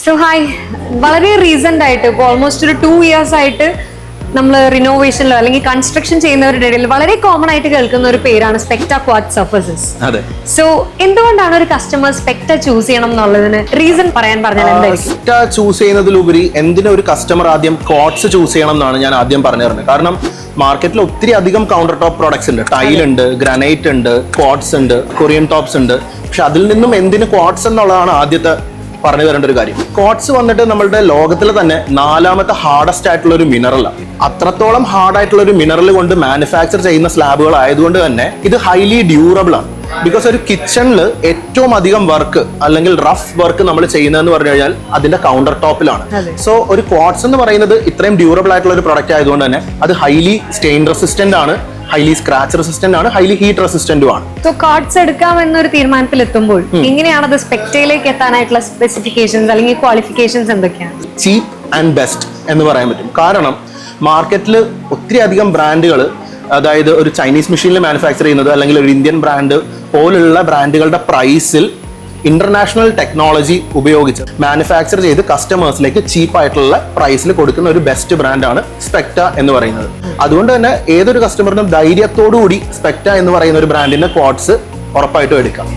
So hi, വളരെ recent ആയിട്ട് ഇപ്പോൾ ഓൾമോസ്റ്റ് ഒരു 2 years ആയിട്ട് നമ്മൾ റിനോവേഷനിലോ അല്ലെങ്കിൽ കൺസ്ട്രക്ഷൻ ചെയ്യുന്നവരുടെ ഇടയിൽ വളരെ കോമൺ ആയിട്ട് കേൾക്കുന്ന ഒരു പേരാണ് സ്പെക്ട ക്വാഡ് സർഫസസ്. സോ എന്തുകൊണ്ടാണ് ഒരു കസ്റ്റമർ സ്പെക്ട ചൂസ് ചെയ്യണം എന്നുള്ളതിന് റീസൺ പറയാൻ പറഞ്ഞാൽ എന്തായിരിക്കും? സ്പെക്ട ചൂസ് ചെയ്യുന്നതിലുപരി എന്തിനും ഒരു കസ്റ്റമർ ആദ്യം ക്വാഡ്സ് ചൂസ് ചെയ്യണം എന്നാണ് ഞാൻ ആദ്യം പറഞ്ഞു തരുന്നത്. കാരണം മാർക്കറ്റിൽ ഒത്തിരി അധികം കൗണ്ടർ ടോപ്പ് പ്രോഡക്ട്സ് ഉണ്ട്. ടൈൽ ഉണ്ട്, ഗ്രാനൈറ്റ് ഉണ്ട്, ക്വാഡ്സ് ഉണ്ട്, കൊറിയൻ ടോപ്സ് ഉണ്ട്. പക്ഷെ അതിൽ നിന്നും എന്തിന് ക്വാഡ്സ് എന്നുള്ളതാണ് ആദ്യത്തെ പറഞ്ഞു തരേണ്ട ഒരു കാര്യം. ക്വാഡ്സ് വന്നിട്ട് നമ്മളുടെ ലോകത്തിലെ തന്നെ 4ാമത്തെ ഹാർഡസ്റ്റ് ആയിട്ടുള്ള ഒരു മിനറലാണ്. അത്രത്തോളം ഹാർഡായിട്ടുള്ള ഒരു മിനറൽ കൊണ്ട് മാനുഫാക്ചർ ചെയ്യുന്ന സ്ലാബുകൾ ആയതുകൊണ്ട് തന്നെ ഇത് ഹൈലി ഡ്യൂറബിൾ ആണ്. ബിക്കോസ് ഒരു കിച്ചണിൽ ഏറ്റവും അധികം വർക്ക് അല്ലെങ്കിൽ റഫ് വർക്ക് നമ്മൾ ചെയ്യുന്നതെന്ന് പറഞ്ഞു കഴിഞ്ഞാൽ അതിന്റെ കൗണ്ടർ ടോപ്പിലാണ്. സോ ഒരു ക്വാഡ്സ് എന്ന് പറയുന്നത് ഇത്രയും ഡ്യൂറബിൾ ആയിട്ടുള്ള ഒരു പ്രൊഡക്റ്റ് ആയതുകൊണ്ട് തന്നെ അത് ഹൈലി സ്റ്റെയിൻ റെസിസ്റ്റന്റ് ആണ്, ഹൈലി സ്ക്രാച്ച് റെസിസ്റ്റന്റ് ആണ്, ഹൈലി ഹീറ്റ് റെസിസ്റ്റന്റും ആണ്. സോ ക്വാഡ്സ് എടുക്കാം എന്നൊരു തീരുമാനത്തിൽ എത്തുമ്പോൾ എങ്ങനെയാണ് അത് സ്പെക്ടയിലേക്ക് എത്താനായിട്ടുള്ള സ്പെസിഫിക്കേഷൻസ് അല്ലെങ്കിൽ ക്വാളിഫിക്കേഷൻസ് എന്തൊക്കെയാണ്? ചീപ്പ് ആൻഡ് ബെസ്റ്റ് എന്ന് പറയാൻ പറ്റും. കാരണം മാർക്കറ്റിൽ ഒത്തിരി അധികം ബ്രാൻഡുകൾ, അതായത് ഒരു ചൈനീസ് മെഷീനിൽ മാനുഫാക്ചർ ചെയ്യുന്നത് അല്ലെങ്കിൽ ഒരു ഇന്ത്യൻ ബ്രാൻഡ് പോലുള്ള ബ്രാൻഡുകളുടെ പ്രൈസിൽ ഇന്റർനാഷണൽ ടെക്നോളജി ഉപയോഗിച്ച് മാനുഫാക്ചർ ചെയ്ത് കസ്റ്റമേഴ്സിലേക്ക് ചീപ്പായിട്ടുള്ള പ്രൈസിൽ കൊടുക്കുന്ന ഒരു ബെസ്റ്റ് ബ്രാൻഡാണ് സ്പെക്ട എന്ന് പറയുന്നത്. അതുകൊണ്ട് തന്നെ ഏതൊരു കസ്റ്റമറിനും ധൈര്യത്തോടു കൂടി സ്പെക്ട എന്ന് പറയുന്ന ഒരു ബ്രാൻഡിന്റെ ക്വാഡ്സ് ഉറപ്പായിട്ടും എടുക്കാം.